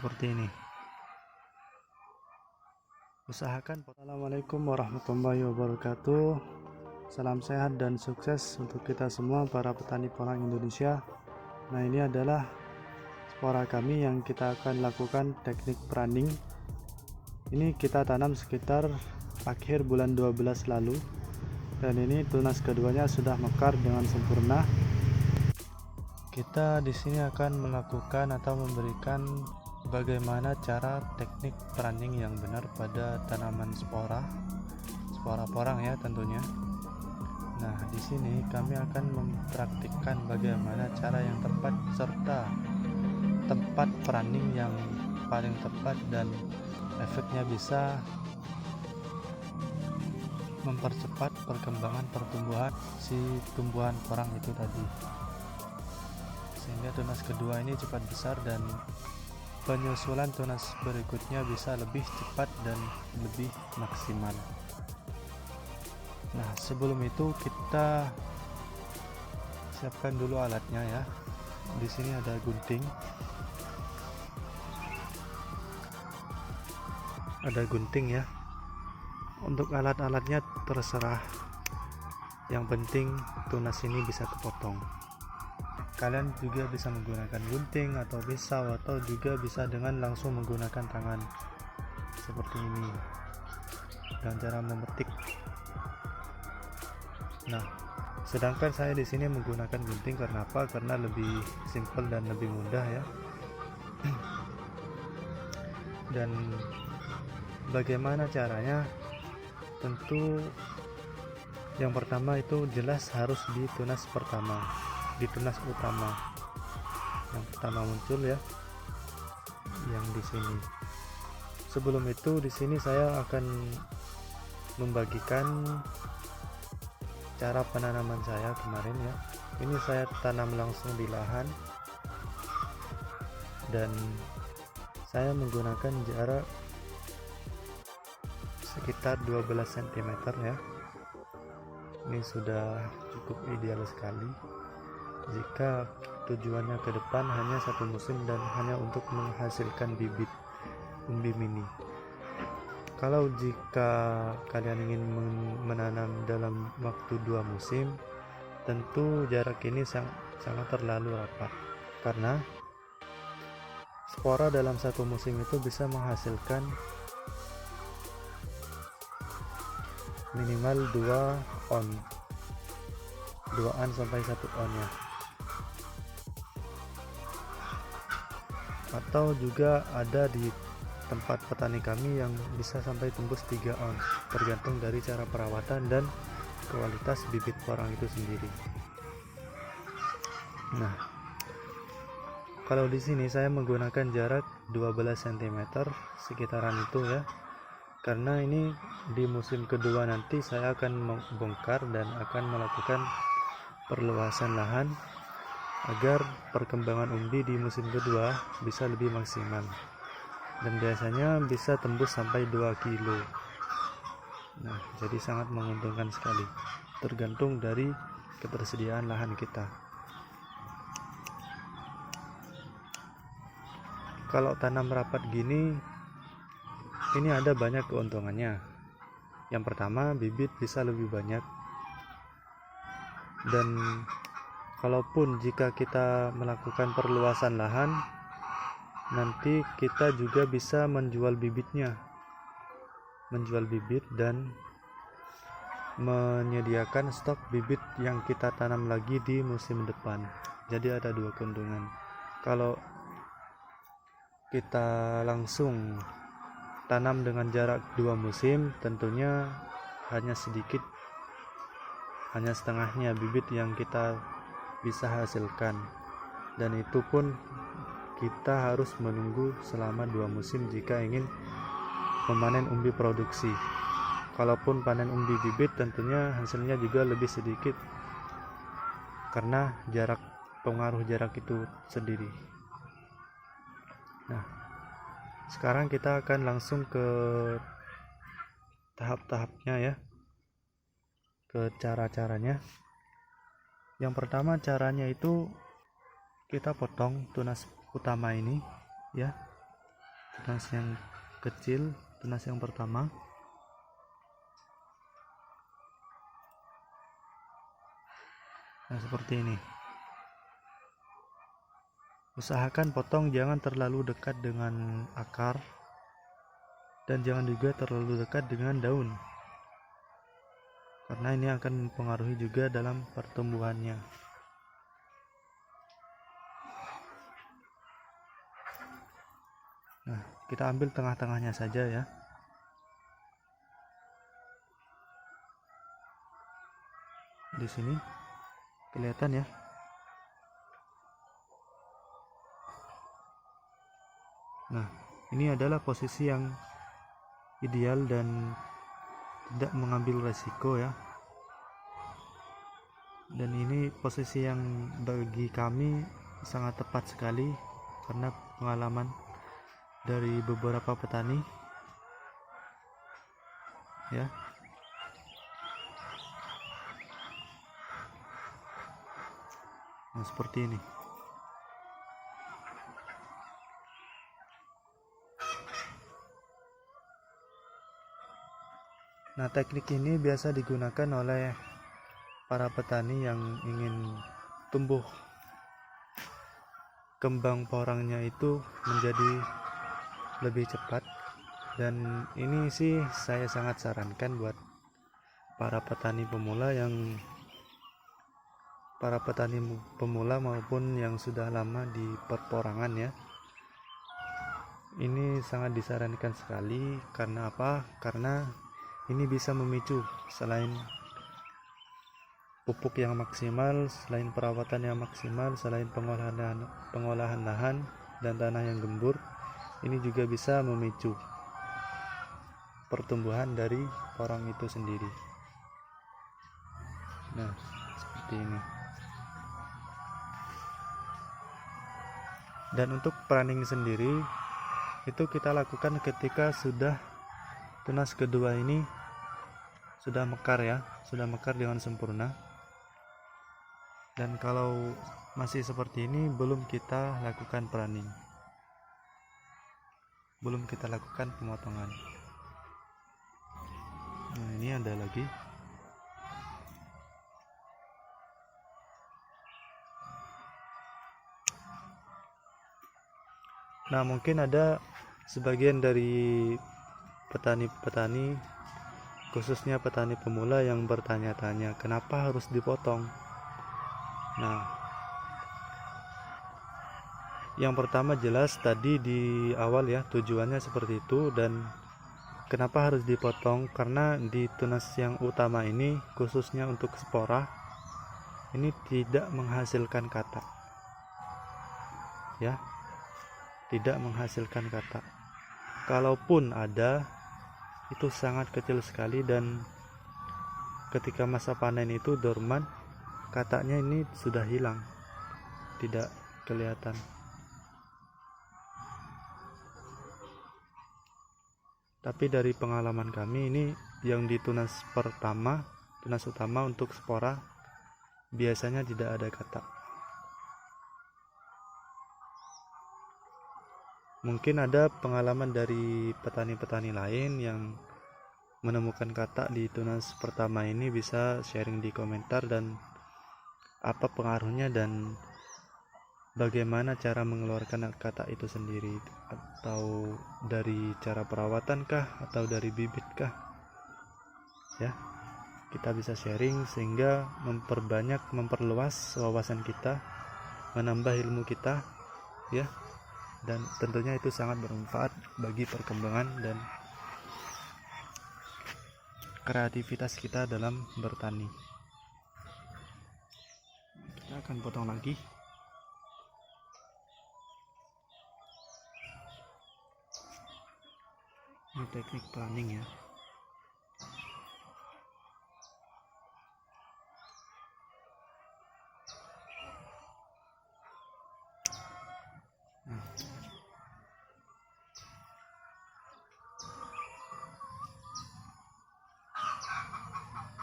seperti ini. Usahakan. Assalamualaikum warahmatullahi wabarakatuh. Salam sehat dan sukses untuk kita semua para petani porang Indonesia. Nah, ini adalah spora kami yang kita akan lakukan teknik pruning. Ini kita tanam sekitar akhir bulan 12 lalu, dan ini tunas keduanya sudah mekar dengan sempurna. Kita di sini akan melakukan atau memberikan bagaimana cara teknik pruning yang benar pada tanaman spora porang ya tentunya. Nah, di sini kami akan mempraktikkan bagaimana cara yang tepat serta tempat pruning yang paling tepat dan efeknya bisa mempercepat perkembangan pertumbuhan si tumbuhan porang itu tadi, sehingga tunas kedua ini cepat besar dan penyusulan tunas berikutnya bisa lebih cepat dan lebih maksimal. Nah, sebelum itu kita siapkan dulu alatnya ya. Di sini ada gunting. Ada gunting ya. Untuk alat-alatnya terserah. Yang penting tunas ini bisa kepotong. Kalian juga bisa menggunakan gunting atau pisau, atau juga bisa dengan langsung menggunakan tangan seperti ini dengan cara memetik. Nah, sedangkan saya di sini menggunakan gunting karena apa? Karena lebih simple dan lebih mudah ya. Dan bagaimana caranya? Tentu yang pertama itu jelas harus di tunas pertama, di tunas utama yang pertama muncul ya, yang di sini. Sebelum itu di sini saya akan membagikan cara penanaman saya kemarin ya. Ini saya tanam langsung di lahan dan saya menggunakan jarak sekitar 12 cm ya. Ini sudah cukup ideal sekali jika tujuannya ke depan hanya satu musim dan hanya untuk menghasilkan bibit umbi mini. Kalau jika kalian ingin menanam dalam waktu 2 musim, tentu jarak ini sangat terlalu rapat, karena spora dalam satu musim itu bisa menghasilkan minimal 2 on sampai 1 on ya, atau juga ada di tempat petani kami yang bisa sampai tembus 3 on, tergantung dari cara perawatan dan kualitas bibit porang itu sendiri. Nah, kalau di sini saya menggunakan jarak 12 cm sekitaran itu ya, karena ini di musim kedua nanti saya akan membongkar dan akan melakukan perluasan lahan agar perkembangan umbi di musim kedua bisa lebih maksimal, dan biasanya bisa tembus sampai 2 kilo. Nah, jadi sangat menguntungkan sekali, tergantung dari ketersediaan lahan kita. Kalau tanam rapat gini, ini ada banyak keuntungannya. Yang pertama, bibit bisa lebih banyak, dan kalaupun jika kita melakukan perluasan lahan, nanti kita juga bisa menjual bibit dan menyediakan stok bibit yang kita tanam lagi di musim depan. Jadi ada 2 keuntungan. Kalau kita langsung tanam dengan jarak 2 musim, tentunya hanya sedikit, hanya setengahnya bibit yang kita bisa hasilkan, dan itu pun kita harus menunggu selama 2 musim jika ingin memanen umbi produksi. Kalaupun panen umbi bibit, tentunya hasilnya juga lebih sedikit karena pengaruh jarak itu sendiri. Nah, sekarang kita akan langsung ke tahap-tahapnya ya, ke cara-caranya. Yang pertama caranya itu kita potong tunas utama ini ya. tunas yang kecil, tunas yang pertama. Nah, seperti ini. Usahakan potong jangan terlalu dekat dengan akar dan jangan juga terlalu dekat dengan daun, karena ini akan mempengaruhi juga dalam pertumbuhannya. Nah, kita ambil tengah-tengahnya saja ya. Di sini kelihatan ya. Nah, ini adalah posisi yang ideal dan tidak mengambil resiko ya. Dan ini posisi yang bagi kami sangat tepat sekali karena pengalaman dari beberapa petani ya. Nah, seperti ini. Nah, teknik ini biasa digunakan oleh para petani yang ingin tumbuh kembang porangnya itu menjadi lebih cepat, dan ini sih saya sangat sarankan buat para petani pemula maupun yang sudah lama di perporangan ya. Ini sangat disarankan sekali. Karena apa? Karena ini bisa memicu, selain pupuk yang maksimal, selain perawatan yang maksimal, selain pengolahan lahan dan tanah yang gembur, ini juga bisa memicu pertumbuhan dari porang itu sendiri. Nah, seperti ini. Dan untuk pruning sendiri itu kita lakukan ketika sudah tunas kedua ini sudah mekar ya, sudah mekar dengan sempurna. Dan kalau masih seperti ini belum kita lakukan pruning, belum kita lakukan pemotongan. Nah, ini ada lagi. Nah, mungkin ada sebagian dari petani-petani, khususnya petani pemula, yang bertanya-tanya kenapa harus dipotong. Nah, yang pertama jelas tadi di awal ya, tujuannya seperti itu. Dan kenapa harus dipotong? Karena di tunas yang utama ini, khususnya untuk spora, ini tidak menghasilkan katak ya, tidak menghasilkan katak. Kalaupun ada, itu sangat kecil sekali, dan ketika masa panen itu dorman, kataknya ini sudah hilang, tidak kelihatan. Tapi dari pengalaman kami ini yang di tunas pertama, tunas utama untuk spora, biasanya tidak ada katak. Mungkin ada pengalaman dari petani-petani lain yang menemukan katak di tunas pertama ini, bisa sharing di komentar dan apa pengaruhnya dan bagaimana cara mengeluarkan katak itu sendiri, atau dari cara perawatan kah, atau dari bibit kah ya. Kita bisa sharing sehingga memperluas wawasan kita, menambah ilmu kita ya, dan tentunya itu sangat bermanfaat bagi perkembangan dan kreativitas kita dalam bertani. Kita akan potong lagi. Ini teknik pruning ya.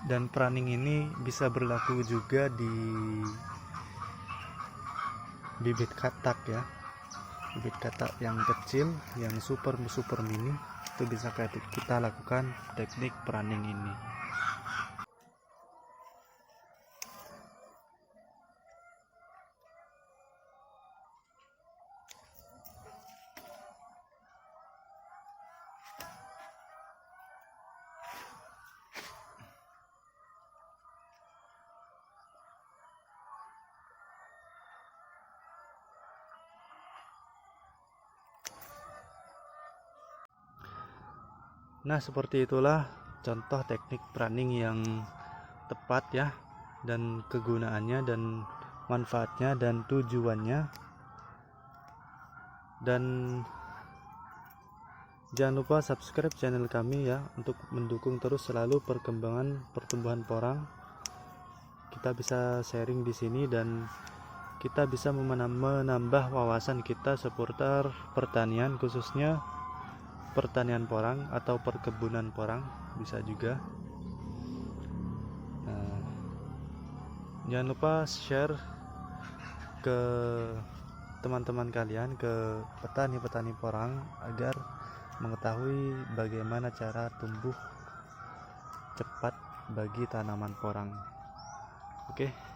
Dan pruning ini bisa berlaku juga di bibit katak ya. bibit katak yang kecil, yang super mini, itu bisa kita lakukan teknik pruning ini. Nah, seperti itulah contoh teknik pruning yang tepat ya, dan kegunaannya dan manfaatnya dan tujuannya. Dan jangan lupa subscribe channel kami ya, untuk mendukung terus selalu perkembangan pertumbuhan porang. Kita bisa sharing di sini dan kita bisa menambah wawasan kita seputar pertanian, khususnya pertanian porang atau perkebunan porang bisa juga. Nah, jangan lupa share ke teman-teman kalian, ke petani-petani porang, agar mengetahui bagaimana cara tumbuh cepat bagi tanaman porang. Oke.